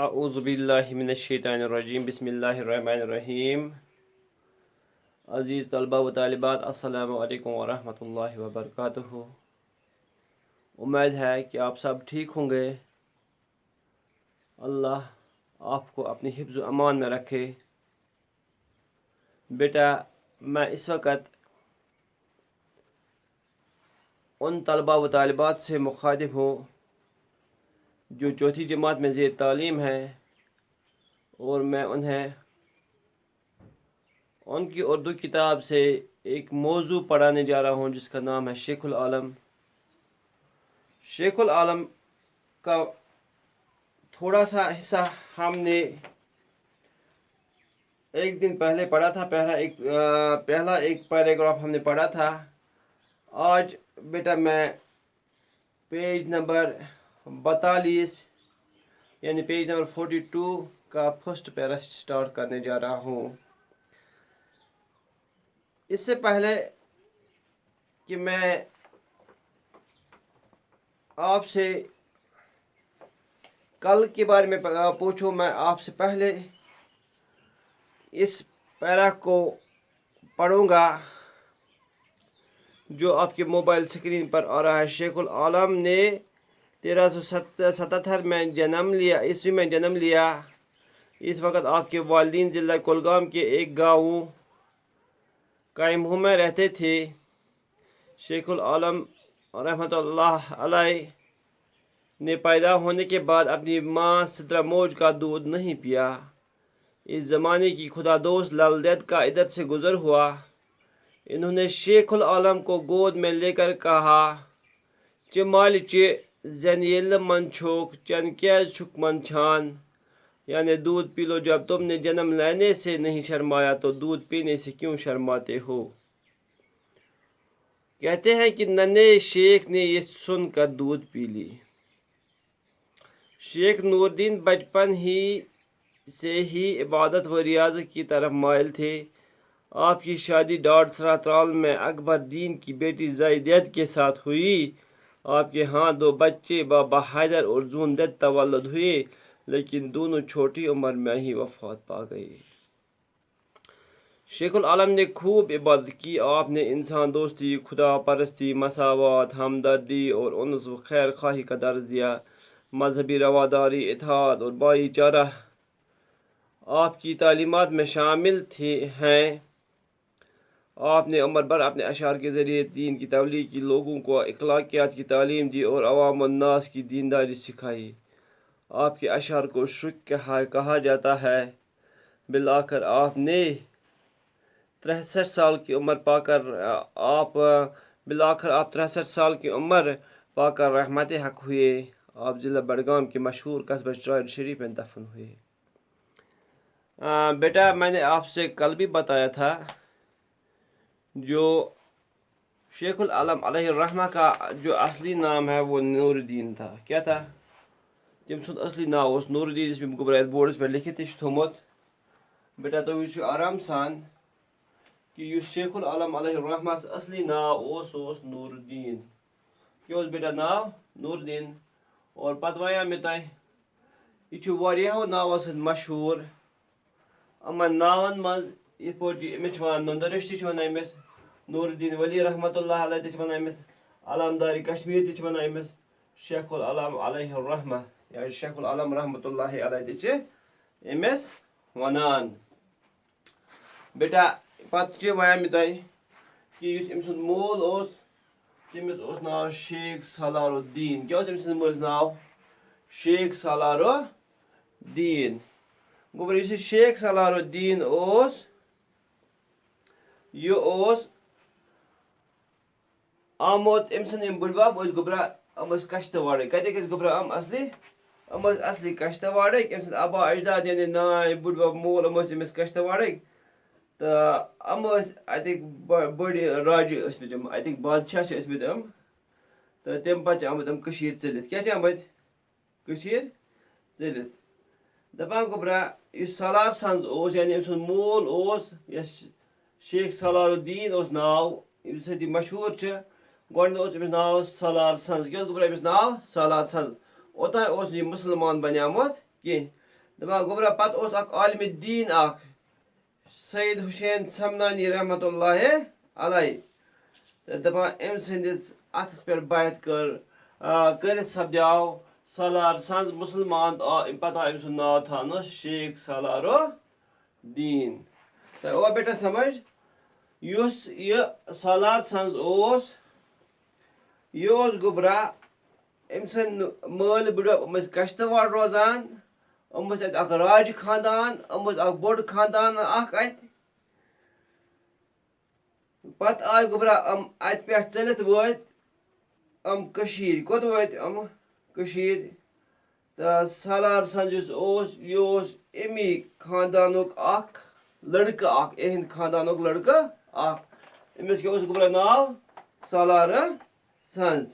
اعوذ باللہ من الشیطان الرجیم بسم اللہ الرحمن الرحیم. عزیز طلبہ و طالبات، السلام علیکم ورحمۃ اللہ وبرکاتہ. امید ہے کہ آپ سب ٹھیک ہوں گے. اللہ آپ کو اپنی حفظ و امان میں رکھے. بیٹا، میں اس وقت ان طلبہ و طالبات سے مخاطب ہوں جو چوتھی جماعت میں زیر تعلیم ہے، اور میں انہیں ان کی اردو کتاب سے ایک موضوع پڑھانے جا رہا ہوں جس کا نام ہے شیخ العالم. شیخ العالم کا تھوڑا سا حصہ ہم نے ایک دن پہلے پڑھا تھا. پہلا ایک پیراگراف ہم نے پڑھا تھا. آج بیٹا میں پیج نمبر 42 یعنی پیج نمبر 42 کا فرسٹ پیرا سٹارٹ کرنے جا رہا ہوں. اس سے پہلے کہ میں آپ سے کل کے بارے میں پوچھوں، میں آپ سے پہلے اس پیرا کو پڑھوں گا جو آپ کے موبائل سکرین پر آ رہا ہے. شیخ العالم نے 1377 میں عیسوی میں جنم لیا. اس وقت آپ کے والدین ضلع کولگام کے ایک گاؤں قائمہو میں رہتے تھے. شیخ العالم رحمۃ اللہ علیہ نے پیدا ہونے کے بعد اپنی ماں سترہ موج کا دودھ نہیں پیا. اس زمانے کی خدا دوست لال دید کا ادھر سے گزر ہوا. انہوں نے شیخ العالم کو گود میں لے کر کہا، چہ مالچہ زن ییلہ من چھوک چن کیاز چھک من چھان، یعنی دودھ پی لو. جب تم نے جنم لینے سے نہیں شرمایا تو دودھ پینے سے کیوں شرماتے ہو؟ کہتے ہیں کہ ننھے شیخ نے یہ سن کر دودھ پی لی. شیخ نوردین بچپن ہی سے ہی عبادت و ریاضت کی طرف مائل تھے. آپ کی شادی ڈاڑسرا ترال میں اکبر دین کی بیٹی زائی دید کے ساتھ ہوئی. آپ کے ہاں دو بچے بابا حیدر اور زون دید تولد ہوئے، لیکن دونوں چھوٹی عمر میں ہی وفات پا گئے. شیخ العالم نے خوب عبادت کی. آپ نے انسان دوستی، خدا پرستی، مساوات، ہمدردی اور انس و خیر خواہی کا درس دیا. مذہبی رواداری، اتحاد اور بھائی چارہ آپ کی تعلیمات میں شامل ہیں. آپ نے عمر بھر اپنے اشعار کے ذریعے دین کی تبلیغ کی، لوگوں کو اخلاقیات کی تعلیم دی اور عوام الناس کی دینداری سکھائی. آپ کے اشعار کو شرک کہا جاتا ہے. بالآخر آپ نے 63 سال کی عمر پا کر رحمت حق ہوئے. آپ ضلع بڑگام کے مشہور قصبہ چرائل شریف میں دفن ہوئے. بیٹا، میں نے آپ سے کل بھی بتایا تھا جو شیخ العالم علیہ الرحمہ کا جو اصلی نام ہے وہ نور الدین تھا. کیا تھا؟ تم سن اصلی ناو اوس نور الدین، اس میں گبرائت بورڈس پہ لکھت تھومت. بیٹا تو وچھو آرام سان کہ یہ شیخ العالم علیہ الرحمہ اصلی ناو اوس نور الدین. کیا بیٹا ناو؟ نور الدین. اور پتہ ویا میں تہ یہ واریاہو ناو سۭتۍ مشہور. امن ناون مز یہ پٲٹھۍ أمِس چھِ وَنان نُندٕ تہِ چھِ وَنان أمِس، نور الدین ولی رحمۃ اللہ علیہ تہِ چھِ وَنان أمِس، علامداری کشمیر تہِ چھِ وَنان أمِس، شیخ العالم علیہ الرحمہ یا شیخ العالم رحمۃ اللہ علیہ تہِ چھِ أمِس وَنان. بیٹا پتہٕ چھِ وَنان مےٚ تۄہہِ کہ یُس أمۍ سُنٛد مول اوس تٔمِس اوس ناو شیخ سالار الدین. کیٛاہ اوس أمۍ سٕنٛدِس مٲلِس ناو؟ شیخ سالار الدین. گوٚبرا یُس یہِ شیخ سالار الدین اوس یہِ اوس آمُت، أمۍ سٕنٛدۍ یِم بٕڈبب ٲسۍ گوٚبرا یِم ٲسۍ کشتٕواڑٕکۍ. کَتِکۍ ٲسۍ گوٚبرا یِم اصلی؟ یِم ٲسۍ اصلی کشتٕواڑٕکۍ. أمۍ سٕنٛدۍ آبا اجداد یعنی نانۍ بٕڈبب مول یِم ٲسۍ أمِس کشتٕواڑٕکۍ. تہٕ یِم ٲسۍ اَتِکۍ بٔڑۍ راجہِ ٲسۍمٕتۍ یِم، اَتِکۍ بادشاہ چھِ ٲسۍمٕتۍ یِم. تہٕ تَمہِ پتہٕ چھِ آمٕتۍ یِم کٔشیٖرِ ژٔلِتھ. کیٛاہ چھِ آمٕتۍ؟ کٔشیٖرِ ژٔلِتھ. دپان گوٚبرا یُس سالار سنٛز اوس یعنی أمۍ سُنٛد مول اوس یس شیخ سالار الدین اوس ناو ییٚمہِ سۭتۍ یہِ مشہوٗر چھِ. گۄڈٕنیتھ اوس أمِس ناو سالار سنٛز. کیٛاہ اوس گوٚبرا أمِس ناو؟ سالار سنٛز. اوٚتانۍ اوس نہٕ یہِ مُسلمان بنیومُت کینٛہہ. دپان گوبرا پتہٕ اوس اکھ عالمِ دیٖن اکھ سید حسین سمنانی رحمتہ اللہ علیہ تہٕ دپان أمۍ سٕنٛدِس اَتھس پٮ۪ٹھ بیعت کٔرِتھ سپدیو سالار سنٛز مُسلمان پتہٕ آو أمۍ سُنٛد ناو تھاونہٕ شیخ سالارو دیٖن تۄہہِ آوا بیٹا سمجھ یُس یہِ سالار سنٛز اوس یہِ اوس گوبرا أمۍ سٕنٛدۍ مٲلۍ بٕڈبب یِم ٲسۍ کشتٕوار روزان یِم ٲسۍ اَتہِ اکھ راجہِ خاندان یِم ٲسۍ اکھ بوٚڑ خاندان اکھ اَتہِ پتہٕ آے گوبرا یِم اَتہِ پٮ۪ٹھ ژٔلِتھ وٲتۍ یِم کٔشیٖرِ کوٚت وٲتۍ یِم کٔشیٖرِ تہٕ سالار سنٛز یُس اوس یہِ اوس اَمی خاندانُک اکھ لڑکہٕ اکھ یِہنٛدِ خاندانُک لڑکہٕ اکھ أمِس کیٛاہ اوس گوبرا ناو سالارٕ سنٛز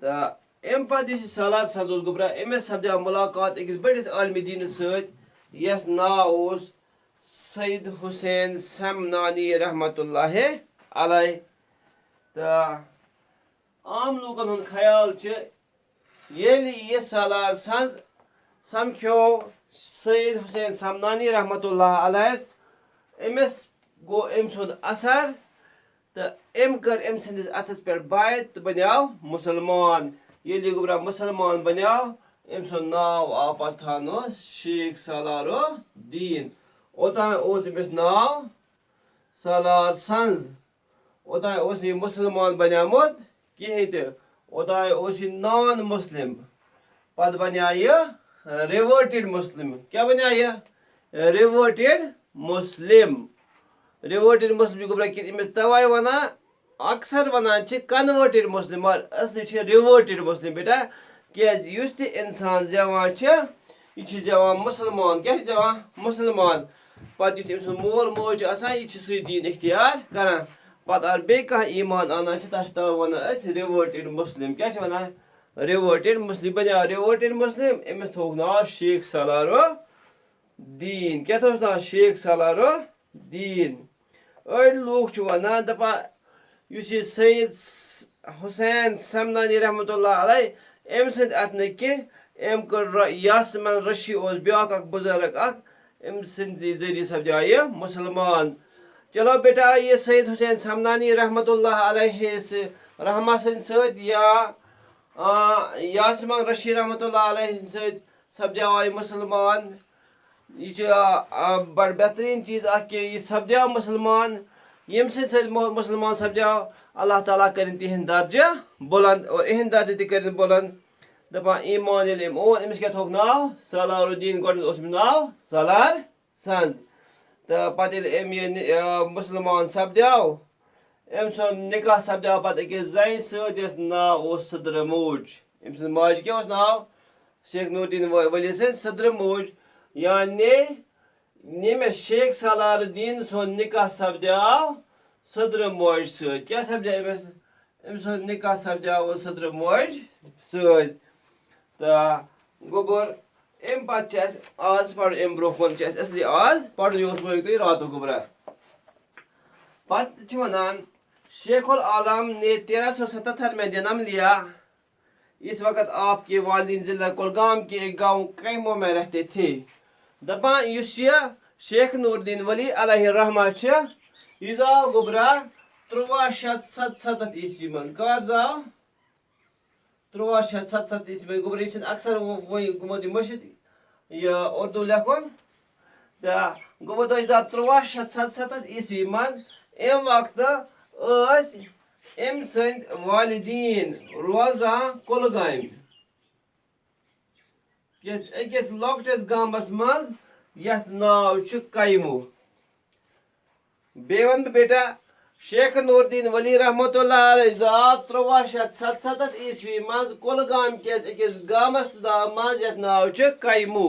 تہٕ اَمہِ پتہٕ یُس یہِ سالار سنٛز اوس گوبرا أمِس سپدیو مُلاقات أکِس بٔڑِس عالمِ دیٖنس سۭتۍ یس ناو اوس سید حسین سمنانی رحمتہ اللہ علیہ تہٕ عام لوٗکن ہُنٛد خیال چھُ ییٚلہِ یہِ سالار سنٛز سمکھیو سید حسین سمنانی رحمتہ اللہ علیہس أمِس گوٚو أمۍ سُنٛد اثر تہٕ أمۍ کٔر أمۍ سٕنٛدِس اَتھس پٮ۪ٹھ بیعت تہٕ بنیو مُسلمان ییٚلہِ یہِ گوبرا مُسلمان بنیو أمۍ سُنٛد ناو آو پتہٕ تھاونہٕ شیخ سالارو دیٖن اوٚتانۍ اوس أمِس ناو سالار سنٛز اوٚتانۍ اوس یہِ مُسلمان بنیومُت کِہیٖنۍ تہِ اوٚتانۍ اوس یہِ نان مُسلِم پتہٕ بنیو یہِ رِوٲرٹِڈ مُسلِم کیٛاہ بنیو یہِ رِوٲرٹِڈ مُسلِم رِوٲرٹِڈ مُسلِم چھُ گوبرا کہِ أمِس تَوَے وَنان اکثر وَنان چھِ کنوٲرٹِڈ مُسلِم مگر اَصلی چھِ رِوٲرٹِڈ مُسلِم بیٹا کیٛازِ یُس تہِ اِنسان زٮ۪وان چھِ یہِ چھِ زٮ۪وان مُسلمان کیٛاہ چھِ زٮ۪وان مُسلمان پتہٕ یُتھُے أمۍ سُنٛد مول موج چھُ آسان یہِ چھِ سُے دیٖن اختیار کران پتہٕ اگر بیٚیہِ کانٛہہ ایٖمان اَنان چھِ تَتھ چھِ تَوَے وَنان أسۍ رِوٲرٹِڈ مُسلِم کیٛاہ چھِ وَنان رِوٲرٹِڈ مُسلِم بنیو رِوٲرٹِڈ مُسلِم أمِس تھووُکھ ناو شیخ سالارو دیٖن کیٛاہ تھووُس ناو شیخ سالارو دیٖن أڑۍ لوٗکھ چھِ وَنان دَپان یُس یہِ سید حسین سمنانی رحمتہ اللہ علیہ أمۍ سٕنٛدۍ اَتھٕ کینٛہہ أمۍ کٔر یاسمن رشی اوس بیٛاکھ اکھ بُزرگ اکھ أمۍ سٕنٛدِ ذٔریعہِ سپدیو یہِ مُسلمان چلو بیٹا یہِ سید حسین سمنانی رحمتہ اللہ علیہ رحمہ سٕنٛدۍ سۭتۍ یا یاسمن رشی رحمتہ اللہ علیہ سۭتۍ سپدیو یہِ مُسلمان یہِ چھُ بڑٕ بہتریٖن چیٖز اکھ کہِ یہِ سپدیو مُسلمان ییٚمہِ سٕنٛدۍ سۭتۍ مُسلمان سپدیو اللہ تعالیٰ کٔرِنۍ تِہِنٛدۍ درجہٕ بُلنٛد اور یِہِنٛدۍ درجہٕ تہِ کٔرِنۍ بُلنٛد دَپان ایٖمان ییٚلہِ أمۍ اوٚن أمِس کیٛاہ تھوٚوُکھ ناو سالارُدیٖن گۄڈنٮ۪تھ اوس أمِس ناو سالار سنٛز تہٕ پتہٕ ییٚلہِ أمۍ یہِ مُسلمان سپدیو أمۍ سُنٛد نِکاح سپدیو پتہٕ أکِس زنہِ سۭتۍ یَس ناو اوس سٕدرٕ موج أمۍ سٕنٛز ماجہِ کیٛاہ اوس ناو شیخ نوٗردیٖن ؤلی سٕنٛز سٕدرٕ موج یعنی ییٚمِس شیخ سالار دیٖن سُنٛد نِکاح سپدیو سٕدرٕ موجہِ سۭتۍ کیٛاہ سپدیو أمِس أمۍ سُنٛد نِکاح سپدیو سٕدرٕ موجہِ سۭتۍ تہٕ گوٚبُر اَمہِ پتہٕ چھِ اَسہِ آز پرُن اَمہِ برونٛہہ کُن چھِ اَسہِ اصلی آز پرُن یہِ اوس وٲیِو تُہۍ راتُک گوبرا پتہٕ چھِ وَنان شیخ العالم نے 1377 میں جنم لیا اس وقت آپ کے والدین ضلع کُلگام کے ایک گاؤں کیمو میں رہتے تھے دَپان یُس یہِ شیخ نوٗردیٖن ؤلی علیہ رحمہ چھِ یہِ زاو گوبرا 1377 عیسوی منٛز کر زاو 1377 عیسوی منٛز گوبرا یہِ چھِنہٕ اکثر وۄنۍ گوٚمُت یہِ مٔشِد یہِ اُردو لیکھُن تہٕ گوٚبُر تۄہہِ زاو 1377 عیسوی منٛز اَمہِ وقتہٕ ٲسۍ أمۍ سٕنٛدۍ والدیٖن روزان کُلگامہِ کِس أکِس لۄکٹِس گامس منٛز یتھ ناو چھُ کیمو بیٚیہِ وَنہٕ بہٕ بیٹا شیخ نوٗردیٖن ؤلی رحمتہ اللہ علیہ زاو 1377 عیسوی منٛز کُلگام کِس أکِس گامس منٛز یتھ ناو چھُ کیمو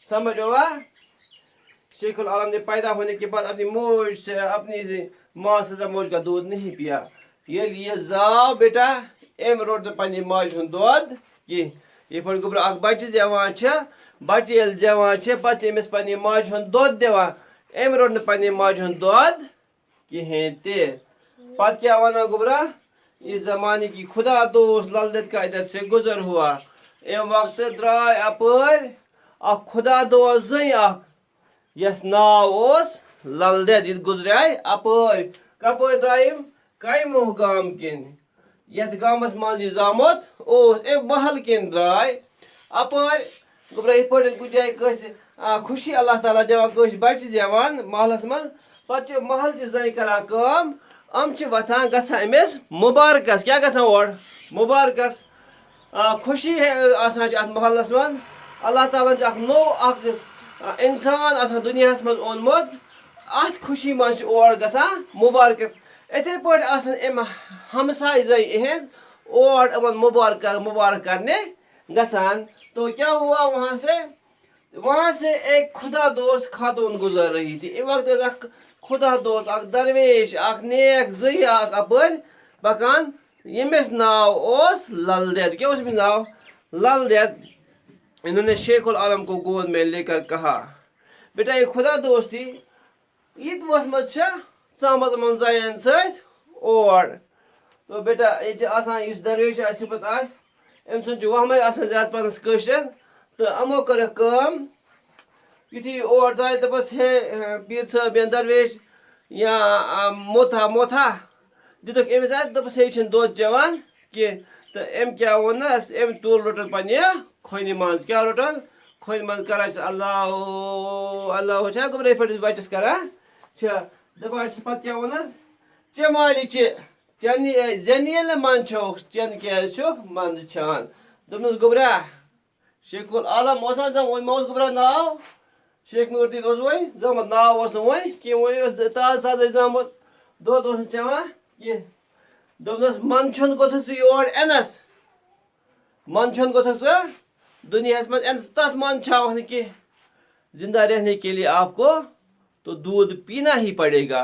سمجھ ہوا شیخ العالم نے پیدا ہونے کے بعد اپنی موج سے اپنی ماں سٕدرٕ موج کا دودھ نہیں پیا ییٚلہِ یہِ زاو بیٹا أمۍ روٚٹ نہٕ پننہِ ماجہِ ہُنٛد دۄد کینٛہہ یِتھ پٲٹھۍ گوبرا اکھ بچہِ زٮ۪وان چھِ بچہِ ییٚلہِ زٮ۪وان چھِ پتہٕ چھِ أمِس پننہِ ماجہِ ہُنٛد دۄد دِوان أمۍ روٚٹ نہٕ پننہِ ماجہِ ہُنٛد دۄد کِہیٖنۍ تہِ پتہٕ کیٛاہ وَنان گوبرا اس زمانے کی خدا دوست لل دید کا ادھر سے گزر ہوا ام وقت درائے اپر اخ خدا دوست زٔنۍ اکھ یس ناو اوس لل دید یہ گزرے اپر کپٲرۍ درٛایِم کیموہ گام کِنۍ یتھ گامس منٛز یہِ زامُت اوس امہِ محل کِنۍ درٛاے اپٲرۍ گوٚبرا یِتھ پٲٹھۍ کُنہِ جایہِ کٲنٛسہِ خوشی اللہ تعالیٰ دِوان کٲنٛسہِ بچہِ زٮ۪وان محلس منٛز پتہٕ چھِ محلچہِ زنہِ کران کٲم یِم چھِ وۄتھان گژھان أمِس مُبارکس کیٛاہ گژھان اور مُبارکس خوشی آسان چھِ اتھ محلس منٛز اللہ تعالیٰ ہن چھُ اکھ نوٚو اکھ اِنسان آسان دُنیاہس منٛز اوٚنمُت اتھ خوشی منٛز چھِ اور گژھان مُبارکس اِتھے پٲٹھۍ آسان امہِ ہمساے زنہِ اِہنٛد اور یِمن مُبارک کرنہِ گژھان تو کیا ہوا وہاں سے ایک خدا دوست خاتون گزر رہی تھی امہِ وقت ٲس اکھ خدا دوست اکھ درویش اکھ نیک زٔنۍ اکھ اپٲرۍ پکان ییٚمِس ناو اوس لل دید کیٛاہ اوس أمِس ناو لل دید انہوں نے شیخ العالم کو گود میں لے کر کہا بیٹا یہ خدا دوستی عید وسمژ چھا ژامت یِمن زنٮ۪ن سۭتۍ اور تو بیٹا ییٚتہِ چھِ آسان یُس درویش آسہِ صِفت آسہِ أمۍ سُنٛد چھُ وہمٕے آسان زیادٕ پہنس کٲشرٮ۪ن تہٕ یِمو کٔرٕکھ کٲم یُتھُے اور ژایہِ دوٚپُس ہے پیٖر صٲب یا درویش یا موتھا دِتُکھ أمِس اَتھِ دوٚپُس ہے یہِ چھُنہٕ دۄد چٮ۪وان کینٛہہ تہٕ أمۍ کیٛاہ ووٚننس أمۍ تُل روٚٹُن پننہِ کھۄنہِ منٛز کیٛاہ روٚٹُن کھۄنہِ منٛز کران چھِ اللہ اللہ چھا گوٚبرا یِتھ پٲٹھۍ أسۍ بچس کران چھِ دپان چھِس پتہٕ کیٛاہ ووٚننس ژےٚ مالِچہِ زینہِ ییٚلہِ نہٕ منٛد چھوکھ چٮ۪نہٕ کیٛازِ چھُکھ منٛدٕ چھان دوٚپنس گوٚبرا شیخ العالم اوس نا وۄنۍ ما اوس گوٚبرا ناو شیخ نور الدیٖن اوس وۄنۍ زامُت ناو اوس نہٕ وۄنۍ کینٛہہ وۄنۍ اوس تازٕ تازٕ زامُت دۄد اوس نہٕ چٮ۪وان کینٛہہ دوٚپنس منٛدچھُن کوٚتھُس ژٕ یور اِنس منٛدچھُن کوٚتھُس ژٕ دُنیاہس منٛز اِنس تتھ منٛد چھاوکھ نہٕ کینٛہہ زندہ رہنے کے لیے آپ کو تو دودھ پینا ہی پڑے گا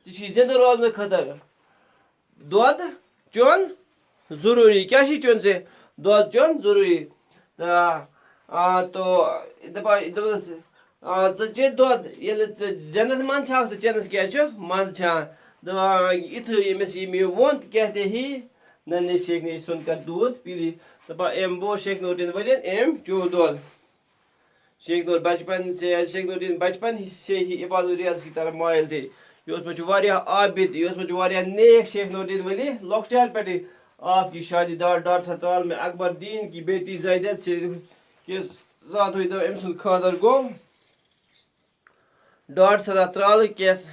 ژےٚ چھی زندٕ روزنہٕ خٲطرٕ دۄد چیوٚن ضروٗری کیٛاہ چھی چیوٚن ژےٚ دۄد چیوٚن ضروٗری تو دپان دوٚپنس ژٕ چے دۄد ییٚلہِ ژٕ زٮ۪نس منٛد چھاکھ تہٕ چٮ۪نس کیٛازِ چھُکھ منٛد چھان دپان یِتھُے ییٚمِس یہِ مےٚ ووٚن تہٕ کہتے ہی ننہِ شیخ نے سُن کر دودھ پی لی دپان أمۍ بوز شیخ نور الدیٖن ؤلِنۍ أمۍ چیوٚو دۄد شیخ نور الدیٖن بچپن سے ہی عبادت و ریاض کی طرف مایل تھے یہِ اوسمُت چھُ واریاہ عابد یہِ اوسمُت چھُ واریاہ نیک شیخ نور الدیٖن ؤلی لۄکچار پٮ۪ٹھٕے آپ کی شادی ڈاٹ سٹرال میں اکبر دیٖن کی بیٹی زیدت سے کے ساتھ ہوئی تہٕ أمۍ سُنٛد خانٛدر گوٚو ڈاٹ سرا ترالہٕ کِس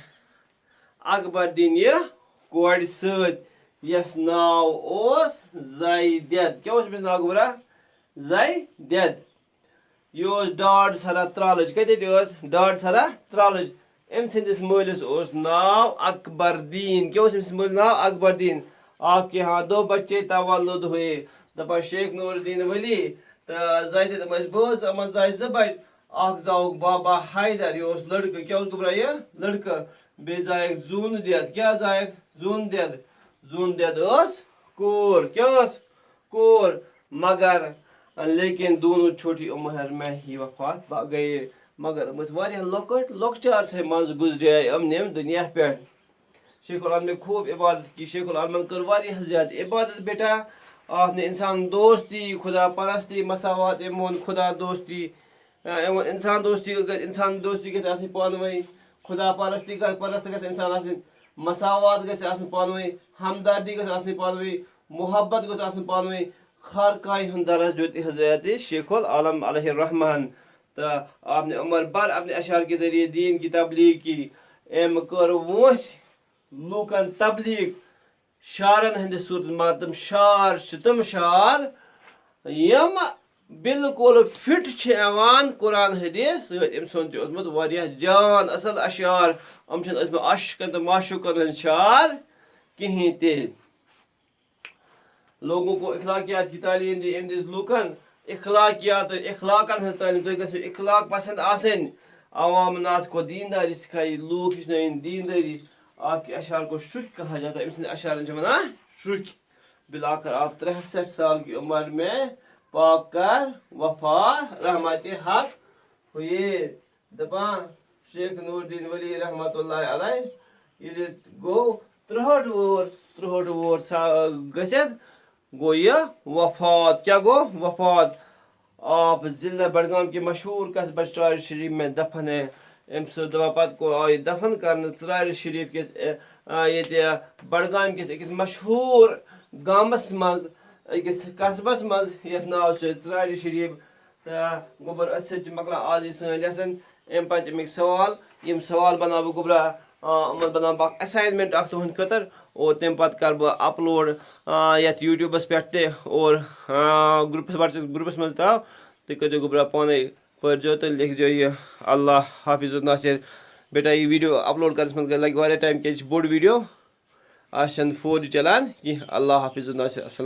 اکبر دیٖنہِ کورِ سۭتۍ یس ناو اوس زیدت کیٛاہ اوس أمِس ناو گوٚبرا زیدت یہِ اوس ڈاٹ سرا ترالٕچ کتِچ ٲس ڈاٹ سرا ترالٕچ أمۍ سٕنٛدِس مٲلِس اوس ناو اکبر دیٖن کیٛاہ اوس أمۍ سٕنٛدِس مٲلِس ناو اکبر دیٖن آپ کے یہاں دو بچے تولد ہوئے دپان شیخ نور الدیٖن ؤلی تہٕ زیدت یِم ٲسۍ بٲژ یِمن زاے زٕ بچہِ اکھ زاوُکھ بابا حیدر یہِ اوس لڑکہٕ کیٛاہ اوس گوٚبرا یہِ لڑکہٕ بیٚیہِ زایکھ زوٗنہٕ دٮ۪د کیٛاہ زایکھ زوٗنہٕ دٮ۪د ٲس کوٗر کیٛاہ ٲس کوٗر مگر لیکن دونوں چھوٹی عمر میں ہی وفات گٔیے مگر یِم ٲسۍ واریاہ لۄکچارسٕے منٛز گُزرے یِم نِم دُنیا پٮ۪ٹھ شیخ العالم نے خوب عبادت کی شیخ العالمن کٔر واریاہ زیادٕ عبادت بیٹا آپ نے انسان دوستی خدا پرستی مساوات أمۍ ووٚن خدا دوستی أمۍ ووٚن انسان دوستی گژھِ آسٕنۍ پانہٕ ؤنۍ خدا پرستی گژھِ انسان آسٕنۍ مساوات گژھِ آسٕنۍ پانہٕ ؤنۍ ہمدردی گژھِ آسٕنۍ پانہٕ ؤنۍ محبت گوٚژھ آسُن پانہٕ ؤنۍ ہر کامہِ ہُنٛد درس دیُت حضرت شیخ العالم علیہ الرحمٰن تہٕ آپ نے عمر بھر اپنے اشعار کے ذریعے دین کی تبلیغ کی أمۍ کٔر وٲنٛسہِ لوٗکن تبلیغ شعرن ہٕنٛدِس صوٗرتس منٛز تِم شعر چھِ تِم شعر یِم بالکل فٹ چھِ یِوان قرآن حدیث سۭتۍ أمۍ سُنٛد چھُ اوسمُت واریاہ جان اصل اشعار یِم چھِنہٕ ٲسمٕتۍ عاشقن تہٕ معشوقن ہٕنٛدۍ شعر کِہیٖنۍ تہِ لوگوں کو اخلاقیات کی تعلیٖم دی أمۍ دِژ لوٗکن اخلاقن ہٕنٛز تعلیٖم تُہۍ گژھِو اخلاق پسنٛد آسٕنۍ عوام ناز کو دینداری سکھایی لوٗکھ ہیٚچھنٲیِن دیندٲری آپ کے اشعار کو شُرۍ کہا جاتا ہے أمۍ سٕنٛدۍ اشعارن چھِ وَنان شُرۍ بِلاخر آپ 63 سال کی عمر میں پاک کر وفا رحمتِ حق ہوئے دپان شیخ نور الدیٖن ؤلی رحمتہ اللہ علیہ ییٚلہِ گوٚو 63 وُہُر گٔژھِتھ گو یہ وفات. کیا گو وفات. آپ ضلع بڈگام کے مشہور قصبہ ژرارِ شریف میں دفن ہے. امہِ سۭتۍ دپان پتہٕ گوٚو آو یہِ دفن کرنہٕ ژرارِ شریف کِس ییٚتہِ بڈگام کِس أکِس مشہوٗر گامس منٛز أکِس قصبس منٛز یتھ ناو چھُ ژرارِ شریف. تہٕ گوٚبُر أتھۍ سۭتۍ چھِ مۄکلان آز یہِ سٲنۍ لیسن. امہِ پتہٕ چھِ اَمِکۍ سوال. یِم سوال بناو بہٕ گوٚبرا یِمن بناو بہٕ اکھ اساینمنٹ اکھ تُہنٛدِ خٲطرٕ اور تمہِ پتہٕ کرٕ بہٕ اپلوڈ یتھ یوٗٹیوٗبس پٮ۪ٹھ تہِ اور گروپس وٹسیپ گروپس منٛز تراو. تُہۍ کٔرزیٚو گوٚبرا پانے پٔرزیٚو تہٕ لیکھزیٚو یہِ اللہ حافظ ناصر. بیٹا یہِ ویٖڈیو اپلوڈ کرنس منٛز لگہِ واریاہ ٹایم کیازِ یہِ چھُ بوٚڑ ویٖڈیو. آز چھنہٕ 4G چلان کینٛہہ. اللہ حافظ ناصر. السلام.